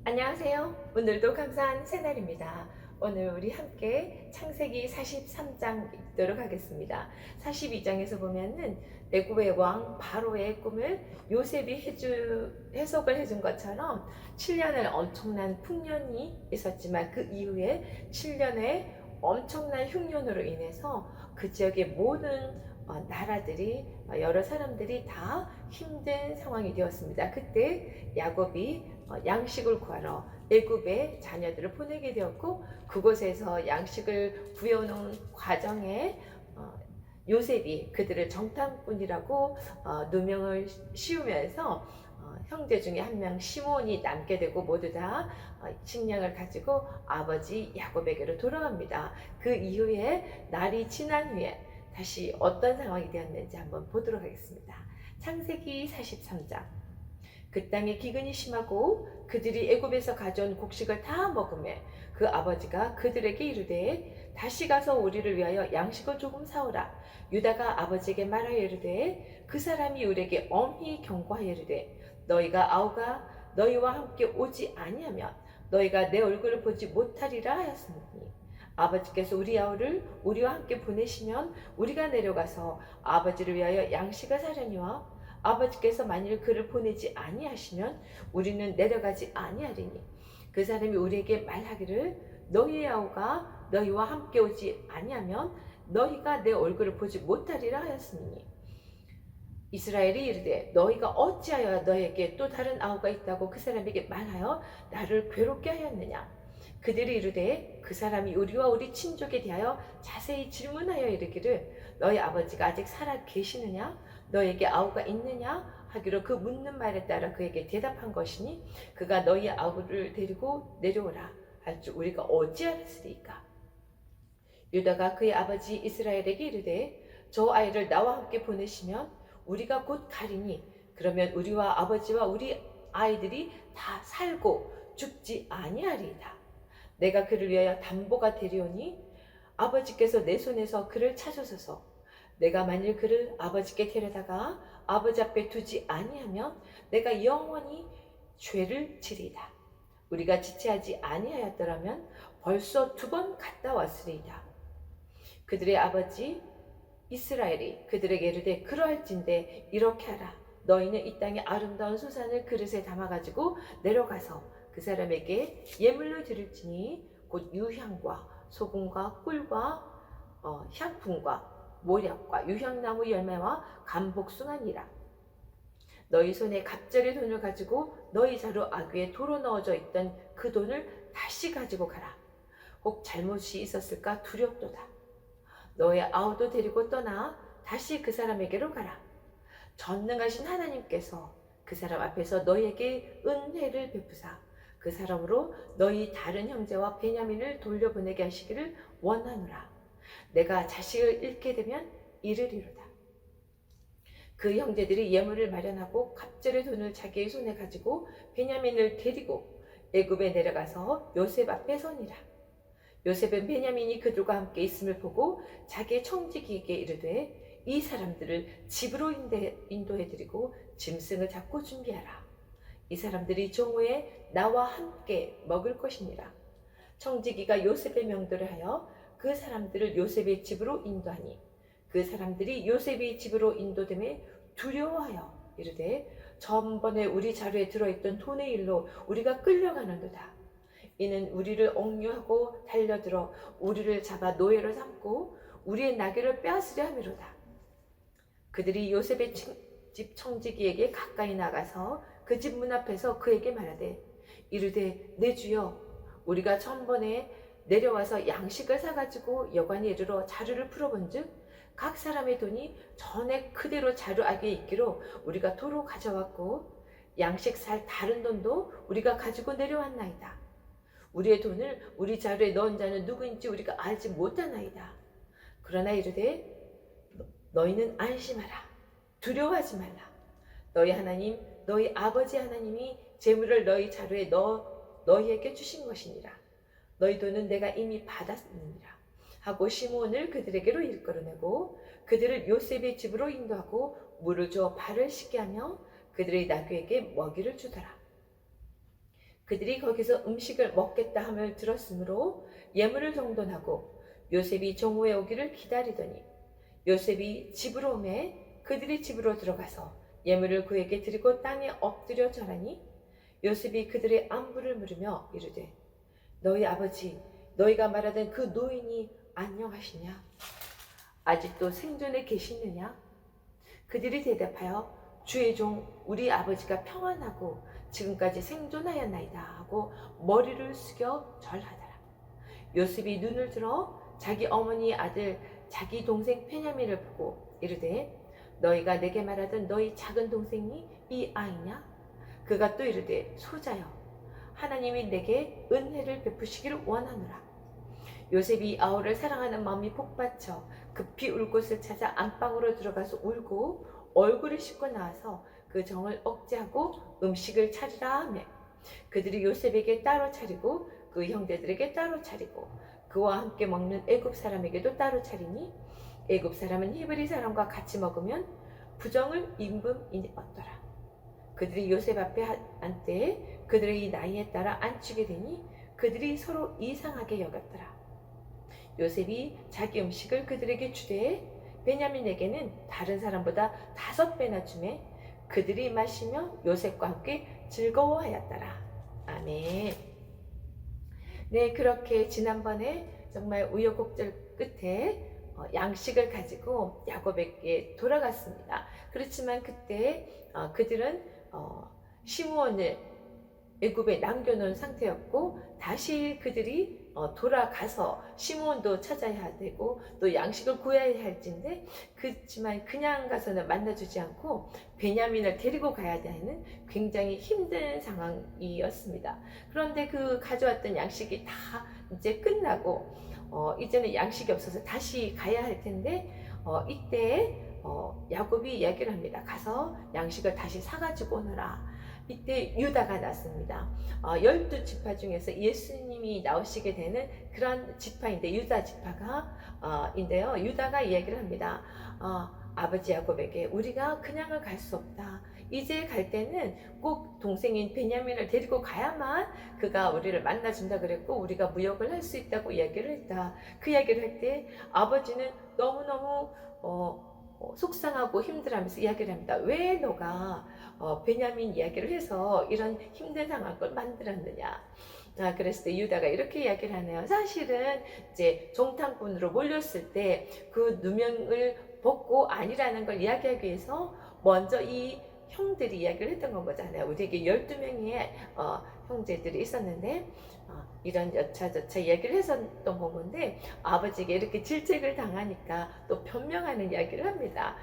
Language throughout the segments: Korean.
안녕하세요. 오늘도 감사한 새날입니다. 오늘 우리 함께 창세기 43장 읽도록 하겠습니다. 42장에서 보면은 애굽의 왕 바로의 꿈을 요셉이 해석을 해준 것처럼 7년의 엄청난 풍년이 있었지만 그 이후에 7년의 엄청난 흉년으로 인해서 그 지역의 모든 나라들이 여러 사람들이 다 힘든 상황이 되었습니다. 그때 야곱이 양식을 구하러 애굽의 자녀들을 보내게 되었고, 그곳에서 양식을 구해오는 과정에 요셉이 그들을 정탐꾼이라고 누명을 씌우면서 형제 중에 한 명 시몬이 남게 되고, 모두 다 식량을 가지고 아버지 야곱에게로 돌아갑니다. 그 이후에 날이 지난 후에 다시 어떤 상황이 되었는지 한번 보도록 하겠습니다. 창세기 43장. 그 땅에 기근이 심하고 그들이 애굽에서 가져온 곡식을 다 먹으매 그 아버지가 그들에게 이르되 다시 가서 우리를 위하여 양식을 조금 사오라. 유다가 아버지에게 말하여 이르되 그 사람이 우리에게 엄히 경고하여 이르되 너희가 아우가 너희와 함께 오지 아니하면 너희가 내 얼굴을 보지 못하리라 하였으니 아버지께서 우리 아우를 우리와 함께 보내시면 우리가 내려가서 아버지를 위하여 양식을 사려니와 아버지께서 만일 그를 보내지 아니하시면 우리는 내려가지 아니하리니 그 사람이 우리에게 말하기를 너희의 아우가 너희와 함께 오지 아니하면 너희가 내 얼굴을 보지 못하리라 하였으니 이스라엘이 이르되 너희가 어찌하여 너에게 또 다른 아우가 있다고 그 사람에게 말하여 나를 괴롭게 하였느냐. 그들이 이르되 그 사람이 우리와 우리 친족에 대하여 자세히 질문하여 이르기를 너희 아버지가 아직 살아 계시느냐 너에게 아우가 있느냐 하기로 그 묻는 말에 따라 그에게 대답한 것이니 그가 너희 아우를 데리고 내려오라 할 줄 우리가 어찌하였으리까. 유다가 그의 아버지 이스라엘에게 이르되 저 아이를 나와 함께 보내시면 우리가 곧 가리니 그러면 우리와 아버지와 우리 아이들이 다 살고 죽지 아니하리이다. 내가 그를 위하여 담보가 되리오니 아버지께서 내 손에서 그를 찾으소서. 내가 만일 그를 아버지께 데려다가 아버지 앞에 두지 아니하면 내가 영원히 죄를 지리다. 우리가 지체하지 아니하였더라면 벌써 2번 갔다 왔으리이다. 그들의 아버지 이스라엘이 그들에게 이르되 그러할진대 이렇게 하라. 너희는 이 땅의 아름다운 소산을 그릇에 담아가지고 내려가서 그 사람에게 예물로 드릴지니 곧 유향과 소금과 꿀과 향품과 모략과 유향나무 열매와 감복숭아니라. 너희 손에 갑절의 돈을 가지고 너희 자루 아귀에 도로 넣어져 있던 그 돈을 다시 가지고 가라. 혹 잘못이 있었을까 두렵도다. 너의 아우도 데리고 떠나 다시 그 사람에게로 가라. 전능하신 하나님께서 그 사람 앞에서 너희에게 은혜를 베푸사 그 사람으로 너희 다른 형제와 베냐민을 돌려보내게 하시기를 원하노라. 내가 자식을 잃게 되면 이르리로다. 그 형제들이 예물을 마련하고 갑절의 돈을 자기의 손에 가지고 베냐민을 데리고 애굽에 내려가서 요셉 앞에 서니라. 요셉은 베냐민이 그들과 함께 있음을 보고 자기의 청지기에게 이르되 이 사람들을 집으로 인도해드리고 짐승을 잡고 준비하라. 이 사람들이 정오에 나와 함께 먹을 것이니라. 청지기가 요셉의 명도를 하여 그 사람들을 요셉의 집으로 인도하니 그 사람들이 요셉의 집으로 인도됨에 두려워하여 이르되 전번에 우리 자루에 들어있던 돈의 일로 우리가 끌려가는도다. 이는 우리를 억류하고 달려들어 우리를 잡아 노예로 삼고 우리의 나귀를 빼앗으려 함이로다. 그들이 요셉의 집 청지기에게 가까이 나가서 그 집 문 앞에서 그에게 말하되 이르되 내 주여 우리가 전번에 내려와서 양식을 사가지고 여관에 이르러 자루를 풀어본즉 각 사람의 돈이 전에 그대로 자루 아귀에 있기로 우리가 도로 가져왔고 양식 살 다른 돈도 우리가 가지고 내려왔나이다. 우리의 돈을 우리 자루에 넣은 자는 누구인지 우리가 알지 못하나이다. 그러나 이르되 너희는 안심하라. 두려워하지 말라. 너희 하나님 너희 아버지 하나님이 재물을 너희 자루에 너희에게 주신 것이니라. 너희 돈은 내가 이미 받았느니라 하고 시몬을 그들에게로 이끌어내고 그들을 요셉의 집으로 인도하고 물을 줘 발을 씻게 하며 그들의 나귀에게 먹이를 주더라. 그들이 거기서 음식을 먹겠다 함을 들었으므로 예물을 정돈하고 요셉이 정오에 오기를 기다리더니 요셉이 집으로 오매 그들이 집으로 들어가서 예물을 그에게 드리고 땅에 엎드려 절하니 요셉이 그들의 안부를 물으며 이르되 너희 아버지 너희가 말하던 그 노인이 안녕하시냐? 아직도 생존에 계시느냐? 그들이 대답하여 주의 종 우리 아버지가 평안하고 지금까지 생존하였나이다 하고 머리를 숙여 절하더라. 요셉이 눈을 들어 자기 어머니 아들 자기 동생 베냐민을 보고 이르되 너희가 내게 말하던 너희 작은 동생이 이 아이냐? 그가 또 이르되 소자여 하나님이 내게 은혜를 베푸시기를 원하노라. 요셉이 아우를 사랑하는 마음이 복받쳐 급히 울 곳을 찾아 안방으로 들어가서 울고 얼굴을 씻고 나와서 그 정을 억제하고 음식을 차리라 하며 그들이 요셉에게 따로 차리고 그 형제들에게 따로 차리고 그와 함께 먹는 애굽 사람에게도 따로 차리니 애굽 사람은 히브리 사람과 같이 먹으면 부정을 임금이 얻더라. 그들이 요셉 앞에 앉되 그들의 나이에 따라 앉히게 되니 그들이 서로 이상하게 여겼더라. 요셉이 자기 음식을 그들에게 주되 베냐민에게는 다른 사람보다 5배나 주매 그들이 마시며 요셉과 함께 즐거워하였더라. 아멘. 네, 그렇게 지난번에 정말 우여곡절 끝에 양식을 가지고 야곱에게 돌아갔습니다. 그렇지만 그때 그들은 시므온을 애굽에 남겨놓은 상태였고 다시 그들이 돌아가서 시므온도 찾아야 되고 또 양식을 구해야 할진데 그렇지만 그냥 가서는 만나주지 않고 베냐민을 데리고 가야 되는 굉장히 힘든 상황이었습니다. 그런데 그 가져왔던 양식이 다 이제 끝나고 이제는 양식이 없어서 다시 가야 할 텐데 이때 야곱이 이야기를 합니다. 가서 양식을 다시 사가지고 오너라. 이때 유다가 났습니다. 12지파 중에서 예수님이 나오시게 되는 그런 지파인데 유다 지파가 인데요. 유다가 이야기를 합니다. 아버지 야곱에게 우리가 그냥은 갈 수 없다. 이제 갈 때는 꼭 동생인 베냐민을 데리고 가야만 그가 우리를 만나준다 그랬고 우리가 무역을 할 수 있다고 이야기를 했다. 그 이야기를 할 때 아버지는 너무너무 속상하고 힘들어하면서 이야기를 합니다. 왜 너가 베냐민 이야기를 해서 이런 힘든 상황을 만들었느냐. 그랬을 때 유다가 이렇게 이야기를 하네요. 사실은 이제 정탐꾼으로 몰렸을 때 그 누명을 벗고 아니라는 걸 이야기하기 위해서 먼저 이 형들이 이야기를 했던 건 거잖아요. 우리에게 12명의 형제들이 있었는데 이런 여차저차 이야기를 했었던 건데 아버지에게 이렇게 질책을 당하니까 또 변명하는 이야기를 합니다.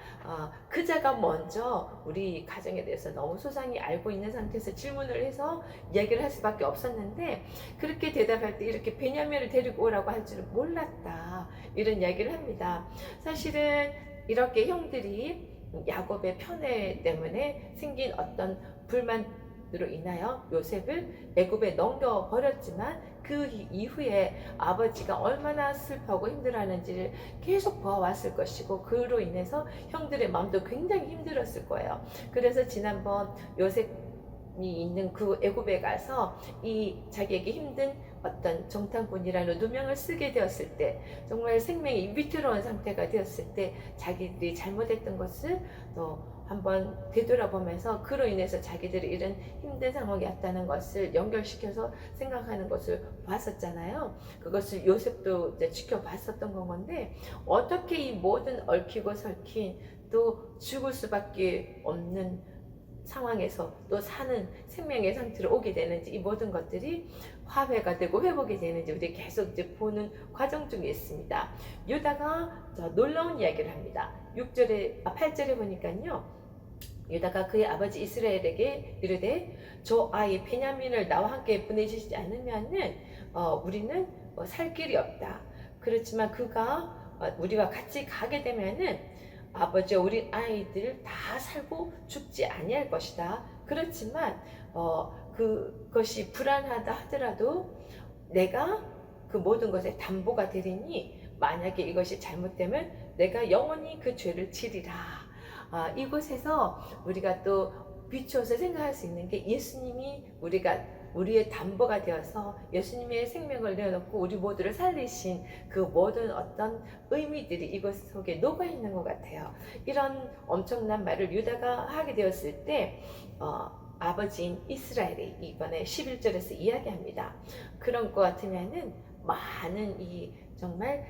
그자가 먼저 우리 가정에 대해서 너무 소상히 알고 있는 상태에서 질문을 해서 이야기를 할 수밖에 없었는데 그렇게 대답할 때 이렇게 베냐민을 데리고 오라고 할 줄은 몰랐다. 이런 이야기를 합니다. 사실은 이렇게 형들이 야곱의 편애 때문에 생긴 어떤 불만으로 인하여 요셉을 애굽에 넘겨버렸지만 그 이후에 아버지가 얼마나 슬퍼하고 힘들어하는지를 계속 보아왔을 것이고 그로 인해서 형들의 마음도 굉장히 힘들었을 거예요. 그래서 지난번 요셉이 있는 그 애굽에 가서 이 자기에게 힘든 어떤 정탐꾼이라는 누명을 쓰게 되었을 때 정말 생명이 위태로운 상태가 되었을 때 자기들이 잘못했던 것을 또 한번 되돌아보면서 그로 인해서 자기들이 이런 힘든 상황이었다는 것을 연결시켜서 생각하는 것을 봤었잖아요. 그것을 요셉도 이제 지켜봤었던 건데 어떻게 이 모든 얽히고 설킨 또 죽을 수밖에 없는 상황에서 또 사는 생명의 상태로 오게 되는지 이 모든 것들이 화해가 되고 회복이 되는지 우리 계속 이제 보는 과정 중에 있습니다. 유다가 놀라운 이야기를 합니다. 8절에 보니까요. 유다가 그의 아버지 이스라엘에게 이르되 저 아이 베냐민을 나와 함께 보내주시지 않으면은 우리는 살 길이 없다. 그렇지만 그가 우리와 같이 가게 되면은 아버지 우리 아이들 다 살고 죽지 아니할 것이다. 그렇지만 그것이 불안하다 하더라도 내가 그 모든 것에 담보가 되리니 만약에 이것이 잘못되면 내가 영원히 그 죄를 지리라. 이곳에서 우리가 또 비추어서 생각할 수 있는 게 예수님이 우리가 우리의 담보가 되어서 예수님의 생명을 내어놓고 우리 모두를 살리신 그 모든 어떤 의미들이 이것 속에 녹아 있는 것 같아요. 이런 엄청난 말을 유다가 하게 되었을 때 아버지인 이스라엘이 이번에 11절에서 이야기합니다. 그런 것 같으면은 많은 이 정말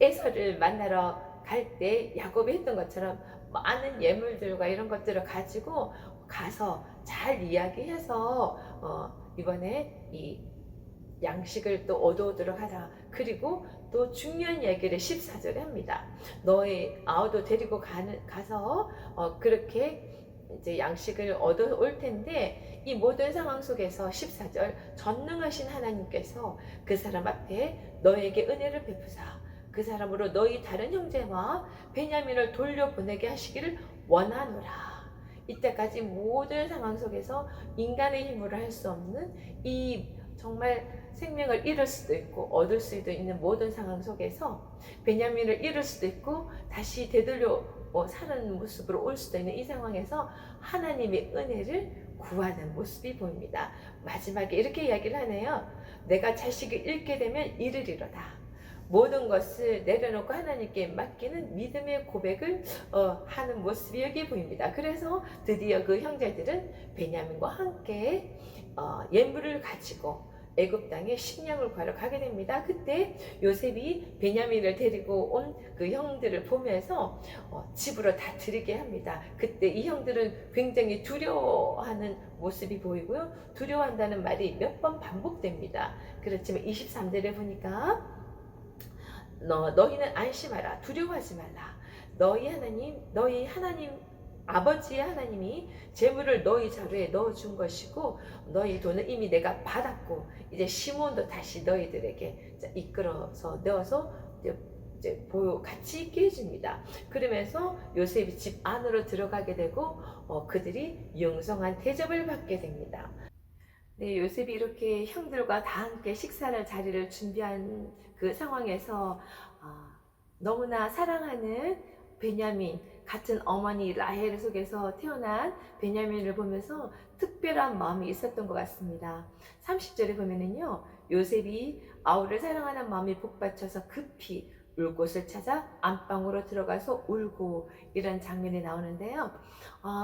에서를 만나러 갈 때 야곱이 했던 것처럼 많은 예물들과 이런 것들을 가지고 가서 잘 이야기해서 이번에 이 양식을 또 얻어오도록 하라. 그리고 또 중요한 이야기를 14절에 합니다. 너의 아우도 데리고 가서 그렇게 이제 양식을 얻어올 텐데, 이 모든 상황 속에서 14절, 전능하신 하나님께서 그 사람 앞에 너에게 은혜를 베푸사 그 사람으로 너희 다른 형제와 베냐민을 돌려보내게 하시기를 원하노라. 이때까지 모든 상황 속에서 인간의 힘으로 할 수 없는 이 정말 생명을 잃을 수도 있고 얻을 수도 있는 모든 상황 속에서 베냐민을 잃을 수도 있고 다시 되돌려 사는 모습으로 올 수도 있는 이 상황에서 하나님의 은혜를 구하는 모습이 보입니다. 마지막에 이렇게 이야기를 하네요. 내가 자식을 잃게 되면 잃으리로다. 모든 것을 내려놓고 하나님께 맡기는 믿음의 고백을 하는 모습이 여기 보입니다. 그래서 드디어 그 형제들은 베냐민과 함께 예물을 가지고 애굽 땅에 식량을 구하러 가게 됩니다. 그때 요셉이 베냐민을 데리고 온 그 형들을 보면서 집으로 다 들이게 합니다. 그때 이 형들은 굉장히 두려워하는 모습이 보이고요. 두려워한다는 말이 몇 번 반복됩니다. 그렇지만 23절에 보니까 너희는 안심하라. 두려워하지 말라. 너희 하나님 아버지의 하나님이 재물을 너희 자루에 넣어준 것이고 너희 돈은 이미 내가 받았고 이제 시몬도 다시 너희들에게 이끌어서 넣어서 이제 같이 있게 해줍니다. 그러면서 요셉이 집 안으로 들어가게 되고 그들이 영성한 대접을 받게 됩니다. 네, 요셉이 이렇게 형들과 다 함께 식사를 자리를 준비한 그 상황에서 너무나 사랑하는 베냐민, 같은 어머니 라헬 속에서 태어난 베냐민을 보면서 특별한 마음이 있었던 것 같습니다. 30절에 보면은요, 요셉이 아우를 사랑하는 마음이 복받쳐서 급히 울 곳을 찾아 안방으로 들어가서 울고, 이런 장면이 나오는데요.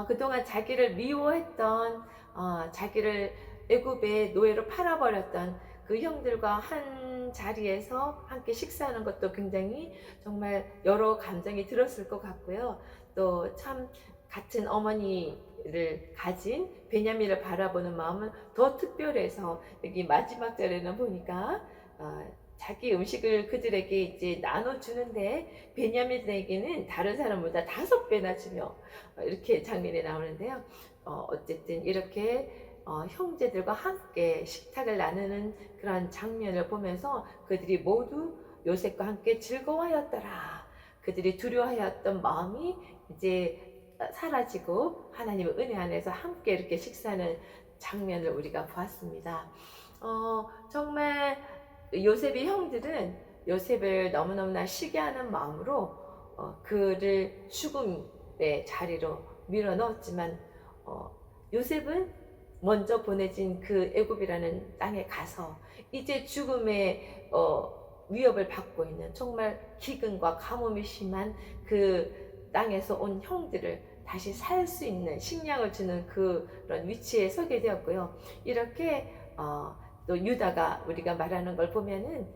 그동안 자기를 미워했던 자기를 애굽의 노예로 팔아버렸던 그 형들과 한 자리에서 함께 식사하는 것도 굉장히 정말 여러 감정이 들었을 것 같고요. 또 참 같은 어머니를 가진 베냐민을 바라보는 마음은 더 특별해서 여기 마지막 절에는 보니까 자기 음식을 그들에게 이제 나눠주는데 베냐민에게는 다른 사람보다 5배나 주며 이렇게 장면이 나오는데요. 어쨌든 이렇게 형제들과 함께 식탁을 나누는 그런 장면을 보면서 그들이 모두 요셉과 함께 즐거워하였더라. 그들이 두려워하였던 마음이 이제 사라지고 하나님의 은혜 안에서 함께 이렇게 식사하는 장면을 우리가 보았습니다. 정말 요셉의 형들은 요셉을 너무너무나 시기하는 마음으로 그를 죽음의 자리로 밀어넣었지만 요셉은 먼저 보내진 그 애굽이라는 땅에 가서 이제 죽음의 위협을 받고 있는 정말 기근과 가뭄이 심한 그 땅에서 온 형들을 다시 살 수 있는 식량을 주는 그런 위치에 서게 되었고요. 이렇게 또 유다가 우리가 말하는 걸 보면은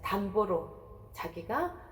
담보로 자기가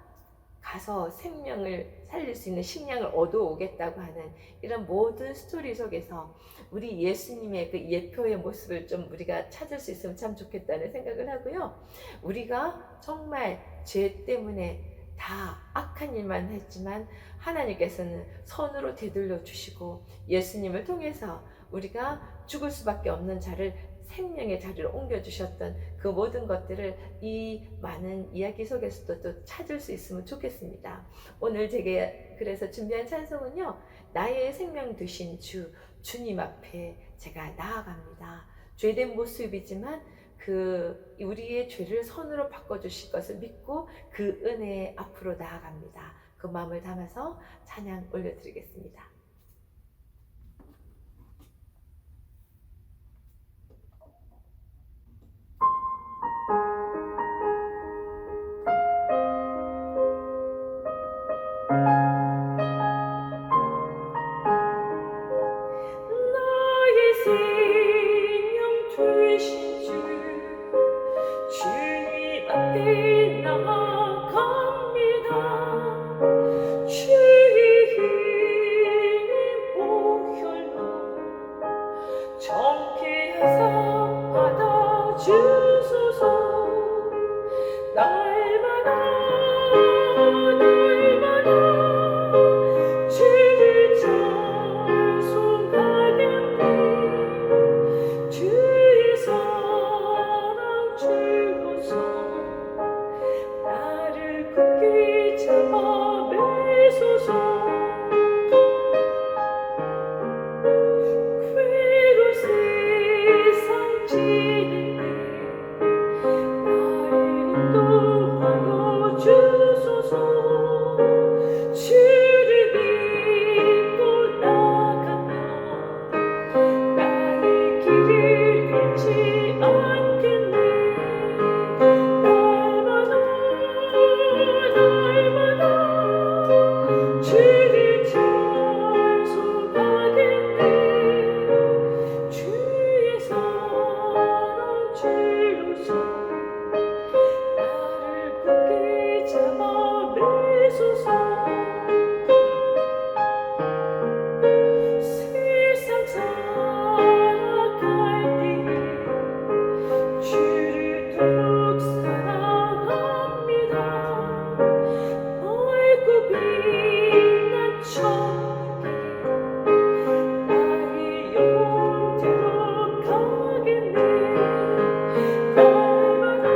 가서 생명을 살릴 수 있는 식량을 얻어오겠다고 하는 이런 모든 스토리 속에서 우리 예수님의 그 예표의 모습을 좀 우리가 찾을 수 있으면 참 좋겠다는 생각을 하고요. 우리가 정말 죄 때문에 다 악한 일만 했지만 하나님께서는 선으로 되돌려 주시고 예수님을 통해서 우리가 죽을 수밖에 없는 자를 생명의 자리로 옮겨주셨던 그 모든 것들을 이 많은 이야기 속에서도 또 찾을 수 있으면 좋겠습니다. 오늘 제가 그래서 준비한 찬송은요, 나의 생명 되신 주님 앞에 제가 나아갑니다. 죄된 모습이지만 그 우리의 죄를 선으로 바꿔주실 것을 믿고 그 은혜 앞으로 나아갑니다. 그 마음을 담아서 찬양 올려드리겠습니다. 주께서 받아주소서. 날마다 날마다 주를 찬송하겠네. 주의 사랑 주로서 나를 굳게 잡아 매소서. 괴로운 세상 지낼 때 나를 인도하여 주소서. 주를 믿고 나가면 나의 길을 잃지 않겠네. 날마다 날마다 주를 찬송하겠네. 주의 사랑 주로서 나를 굳게 잡아 매소서. 세상 살아갈 때에 주를 더욱 사랑합니다. 넓고 빛난 천국에 나의 영혼 들어가겠네. 날마다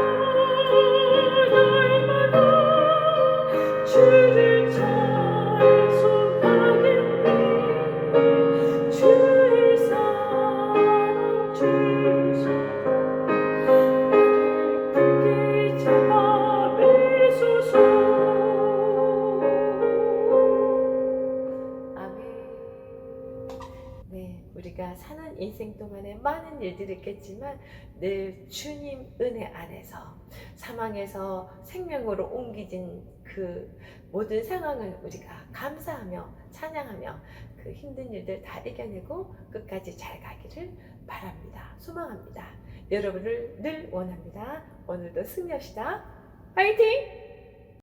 날마다 주를 찬송하겠네. 주의 사랑 주소서 나를 굳게 잡아 매소서. 아멘. 네, 우리가 사는 인생 동안에 많은 일들이 있겠지만 늘 주님 은혜 안에서 사망에서 생명으로 옮기진 그 모든 상황을 우리가 감사하며 찬양하며 그 힘든 일들 다 이겨내고 끝까지 잘 가기를 바랍니다. 소망합니다. 여러분을 늘 원합니다. 오늘도 승리합시다. 파이팅!